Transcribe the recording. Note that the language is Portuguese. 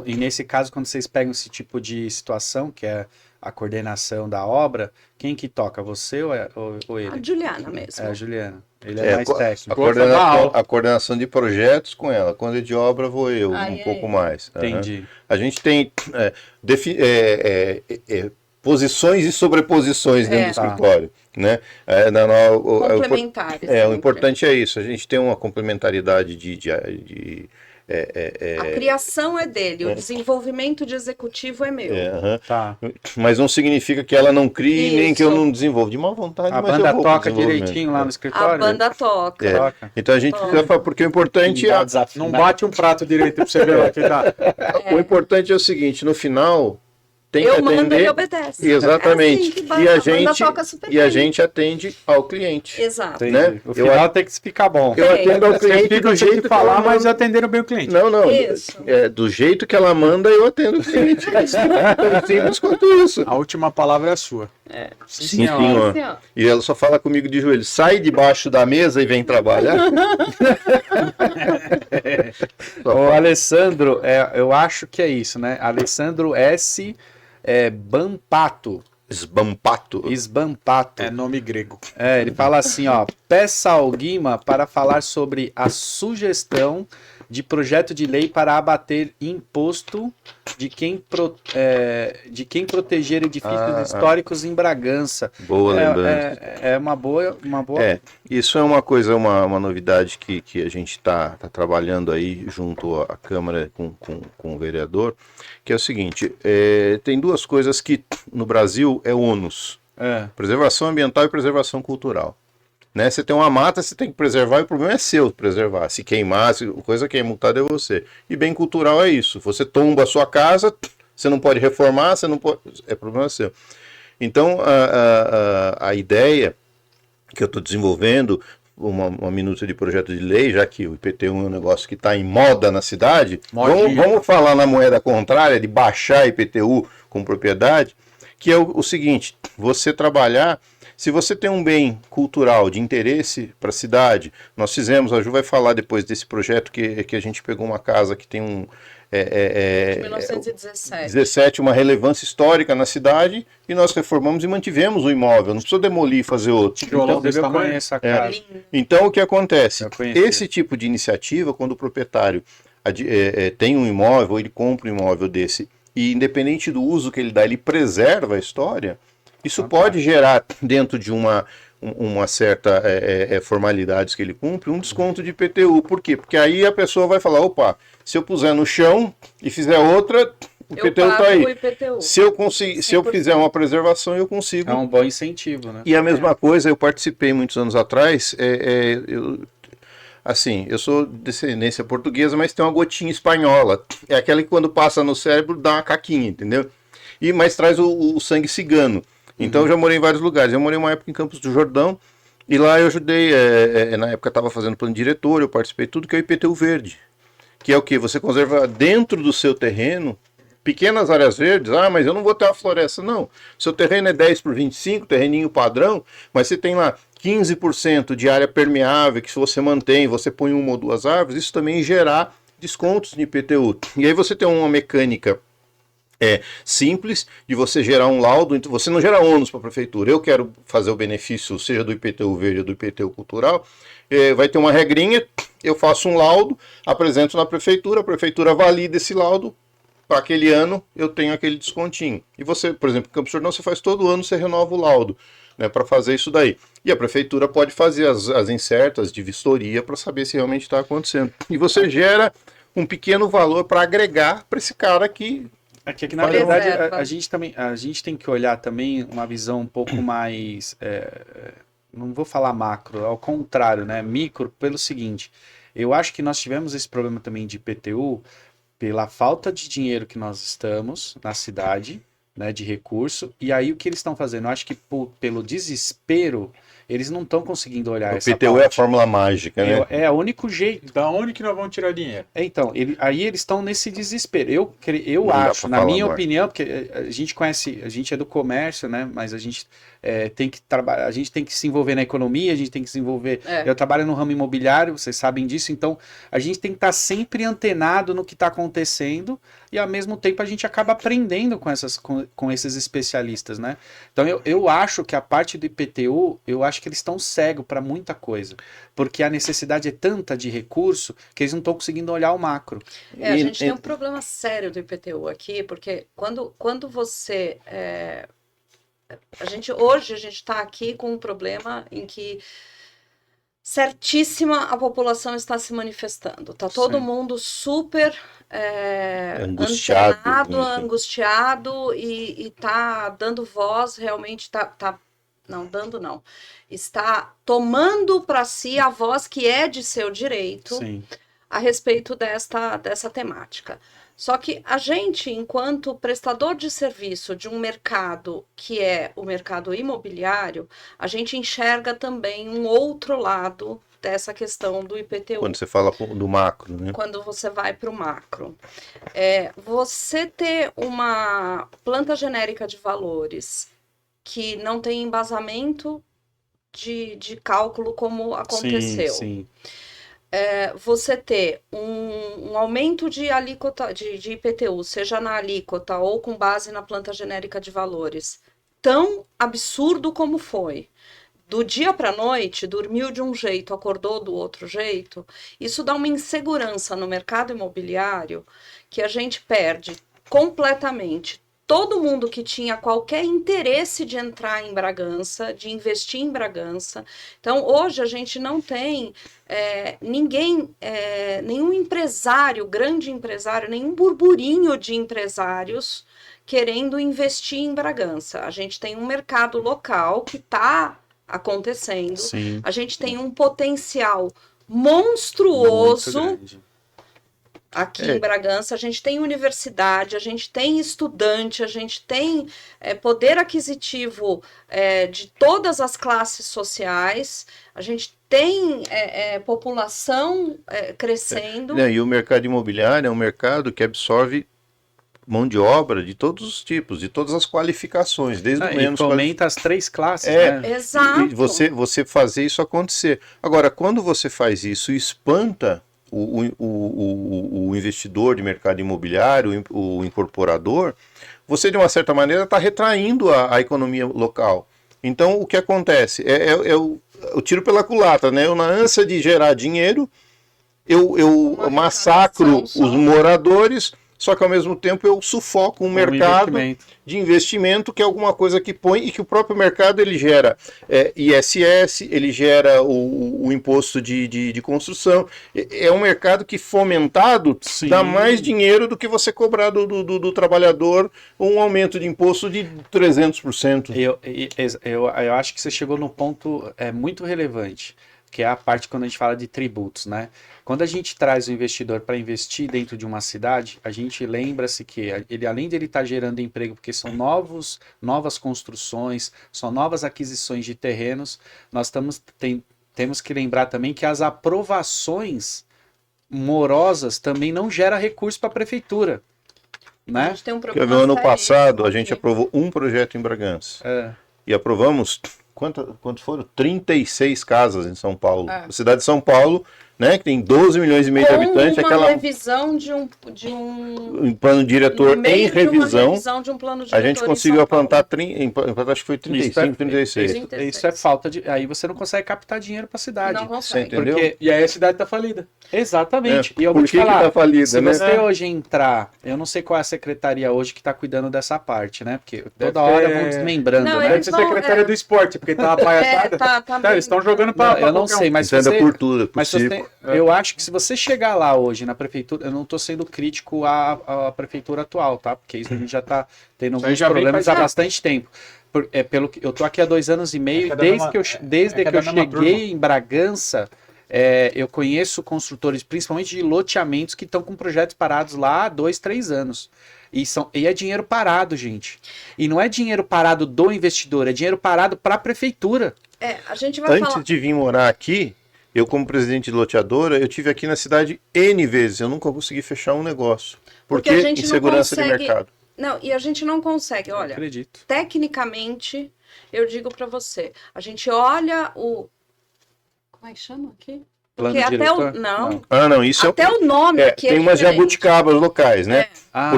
E nesse caso, quando vocês pegam esse tipo de situação, que é a coordenação da obra, quem que toca? Você ou A ele? Juliana mesmo. É a Juliana. Ele é mais A técnico. coordenação de projetos com ela. Quando é de obra, vou eu, Aí um é pouco ele. mais. Aham. Entendi. A gente tem posições e sobreposições dentro do Tá. escritório, né? Complementares O sempre. importante é isso. A gente tem uma complementaridade A criação é dele, o desenvolvimento de executivo é meu. aham. Tá. Mas não significa que ela não crie nem que eu Isso. não desenvolva. De má vontade, A mas banda eu vou pro toca desenvolvimento. direitinho lá no A escritório? banda toca. Toca. Então a gente precisa falar, porque o importante é, Não bate um prato direito pra você ver lá que dá. o importante é o seguinte, no final tem que Eu mando, atender. ele obedece. Exatamente. É assim que vai, E a banda toca super bem. gente atende ao cliente. Exato. Entendi. Né? O final tem que ficar bom. Eu atendo ao Você cliente fica do jeito de que falar, ela mas manda. atenderam bem o cliente. Não. Isso. Do jeito que ela manda, eu atendo o cliente. Tão simples quanto isso. A última palavra é sua. Sim, senhora. senhor. Assim, ó. E ela só fala comigo de joelho. Sai debaixo da mesa e vem trabalhar. O Alessandro, eu acho que é isso, né? Alessandro S. Bampato. Esbampato. Esbampato. É nome grego. Ele fala assim, ó, peça ao Guima para falar sobre a sugestão de projeto de lei para abater imposto de quem proteger edifícios históricos em Bragança. Boa lembrança. É uma boa. Isso é uma coisa, uma novidade que a gente está trabalhando aí junto à Câmara com o vereador, que é o seguinte, tem duas coisas que no Brasil é ônus, preservação ambiental e preservação cultural. Né? Você tem uma mata, você tem que preservar e o problema é seu preservar. Se queimar, coisa que é multada é você. E bem cultural é isso. Você tomba a sua casa, você não pode reformar, você não pode... é problema seu. Então, a ideia que eu estou desenvolvendo, uma minuta de projeto de lei, já que o IPTU é um negócio que está em moda na cidade, vamos falar na moeda contrária, de baixar IPTU com propriedade, que é o seguinte, você trabalhar... Se você tem um bem cultural de interesse para a cidade, nós fizemos, a Ju vai falar depois desse projeto que a gente pegou uma casa que tem De 1917. 17, uma relevância histórica na cidade, e nós reformamos e mantivemos o imóvel, não precisou demolir e fazer outro. Tijolão desse tamanho. Essa casa. Então o que acontece? Eu conheci. Esse tipo de iniciativa, quando o proprietário tem um imóvel, ele compra um imóvel desse, e independente do uso que ele dá, ele preserva a história. Isso pode gerar, dentro de uma certa formalidades que ele cumpre, um desconto de IPTU. Por quê? Porque aí a pessoa vai falar, opa, se eu puser no chão e fizer outra, o IPTU está aí. O IPTU. Se eu fizer uma preservação, eu consigo. É um bom incentivo, né? E a mesma coisa, eu participei muitos anos atrás, eu sou de descendência portuguesa, mas tem uma gotinha espanhola. É aquela que quando passa no cérebro dá uma caquinha, entendeu? Mas traz o sangue cigano. Então eu já morei em vários lugares. Eu morei uma época em Campos do Jordão e lá eu ajudei, na época eu estava fazendo plano diretor, eu participei de tudo que é o IPTU verde. Que é o que? Você conserva dentro do seu terreno pequenas áreas verdes. Mas eu não vou ter uma floresta. Não. Seu terreno é 10/25, terreninho padrão, mas você tem lá 15% de área permeável que se você mantém, você põe uma ou duas árvores, isso também gerar descontos de IPTU. E aí você tem uma mecânica simples de você gerar um laudo, então você não gera ônus para a prefeitura. Eu quero fazer o benefício, seja do IPTU verde ou do IPTU cultural, vai ter uma regrinha, eu faço um laudo, apresento na prefeitura, a prefeitura valida esse laudo, para aquele ano eu tenho aquele descontinho. E você, por exemplo, em Campos do Jordão, você faz todo ano, você renova o laudo, né, para fazer isso daí. E a prefeitura pode fazer as incertas de vistoria para saber se realmente está acontecendo. E você gera um pequeno valor para agregar para esse cara que... Que na verdade a gente tem que olhar também uma visão um pouco mais, não vou falar macro, ao contrário, né, micro, pelo seguinte, eu acho que nós tivemos esse problema também de IPTU pela falta de dinheiro que nós estamos na cidade, né, de recurso, e aí o que eles estão fazendo? Eu acho que pelo desespero, eles não estão conseguindo olhar O essa IPTU parte. é a fórmula mágica, né? É o único jeito. Da onde que nós vamos tirar dinheiro? Então, aí eles estão nesse desespero. Eu Não dá acho, pra na falar minha agora. opinião, porque a gente conhece, a gente é do comércio, né? Mas a gente tem que trabalhar, a gente tem que se envolver na economia, a gente tem que se envolver. Eu trabalho no ramo imobiliário, vocês sabem disso, então a gente tem que estar sempre antenado no que está acontecendo e ao mesmo tempo a gente acaba aprendendo com esses especialistas, né? Então eu acho que a parte do IPTU, eu acho que eles estão cegos para muita coisa, porque a necessidade é tanta de recurso que eles não estão conseguindo olhar o macro. A gente tem um problema sério do IPTU aqui, porque quando você... Hoje a gente está aqui com um problema em que certíssima a população está se manifestando. Está todo mundo super angustiado, antenado, angustiado e está dando voz, realmente está tomando para si a voz que é de seu direito a respeito dessa temática. Só que a gente, enquanto prestador de serviço de um mercado que é o mercado imobiliário, a gente enxerga também um outro lado dessa questão do IPTU. Quando você fala do macro, né? Quando você vai para o macro. Você ter uma planta genérica de valores que não tem embasamento de cálculo como aconteceu. Sim. Você ter um aumento de alíquota de IPTU, seja na alíquota ou com base na planta genérica de valores, tão absurdo como foi, do dia para a noite, dormiu de um jeito, acordou do outro jeito, isso dá uma insegurança no mercado imobiliário que a gente perde completamente. Todo mundo que tinha qualquer interesse de entrar em Bragança, de investir em Bragança. Então, hoje a gente não tem nenhum empresário, grande empresário, nenhum burburinho de empresários querendo investir em Bragança. A gente tem um mercado local que está acontecendo. Sim. A gente tem um potencial monstruoso. Aqui em Bragança, a gente tem universidade, a gente tem estudante, a gente tem poder aquisitivo de todas as classes sociais, a gente tem população crescendo. E o mercado imobiliário é um mercado que absorve mão de obra de todos os tipos, de todas as qualificações, desde o menos... E fomenta as 3 classes, né? Exato. E você fazer isso acontecer. Agora, quando você faz isso e espanta o investidor de mercado imobiliário, o incorporador, você de uma certa maneira está retraindo a economia local. Então o que acontece? Eu tiro pela culatra, né? Eu, na ânsia de gerar dinheiro, eu massacro os moradores, só que ao mesmo tempo eu sufoco um mercado de investimento, que é alguma coisa que põe, e que o próprio mercado ele gera ISS, ele gera o imposto de construção. É um mercado que fomentado dá mais dinheiro do que você cobrar do trabalhador um aumento de imposto de 300%. Eu acho que você chegou num ponto muito relevante, que é a parte quando a gente fala de tributos, né? Quando a gente traz o investidor para investir dentro de uma cidade, a gente lembra-se que ele, além de ele estar gerando emprego, porque são novas construções, são novas aquisições de terrenos, nós temos que lembrar também que as aprovações morosas também não geram recurso para a prefeitura, né? A gente tem um problema No ano passado, a aqui. gente aprovou um projeto em Bragança. E aprovamos, quanto foram? 36 casas em São Paulo. A cidade de São Paulo, né, que tem 12 milhões e meio de habitantes. Uma revisão de um plano diretor em revisão. De um plano diretor a gente conseguiu implantar, acho que foi 35, 36. Isso é falta de... Aí você não consegue captar dinheiro para a cidade. Não consegue. Entendeu? E aí a cidade tá falida. Exatamente. E eu Por vou te que falar, tá falida, se né? você hoje entrar, eu não sei qual é a secretaria hoje que está cuidando dessa parte, né? Porque Deve toda hora ter- vão desmembrando, Não, né? Deve ser secretária do esporte, porque tá uma palhaçada. Eles estão jogando para Eu não sei, mas se Entenda você... por tudo, por Mas se você círculo. eu acho que se você chegar lá hoje na prefeitura, eu não estou sendo crítico à prefeitura atual, tá? Porque isso a gente já está tendo Isso aí alguns já vem problemas faz há tempo. bastante tempo. Eu tô aqui há 2 anos e meio, É que é da desde mesma- que eu é que é da mesma cheguei em Bragança, eu conheço construtores, principalmente de loteamentos, que estão com projetos parados lá há 2, 3 anos. E é dinheiro parado, gente. E não é dinheiro parado do investidor, é dinheiro parado para a prefeitura. A gente vai Antes de vir morar aqui, eu como presidente de loteadora, eu tive aqui na cidade N vezes. Eu nunca consegui fechar um negócio. Porque a gente insegurança não consegue... de mercado. Não, e a gente não consegue. Olha, acredito. Tecnicamente, eu digo para você, a gente olha o... Como é que chama aqui? Porque até o... Não. Ah, não, isso até o nome aqui tem umas jabuticabas locais, né? Ah,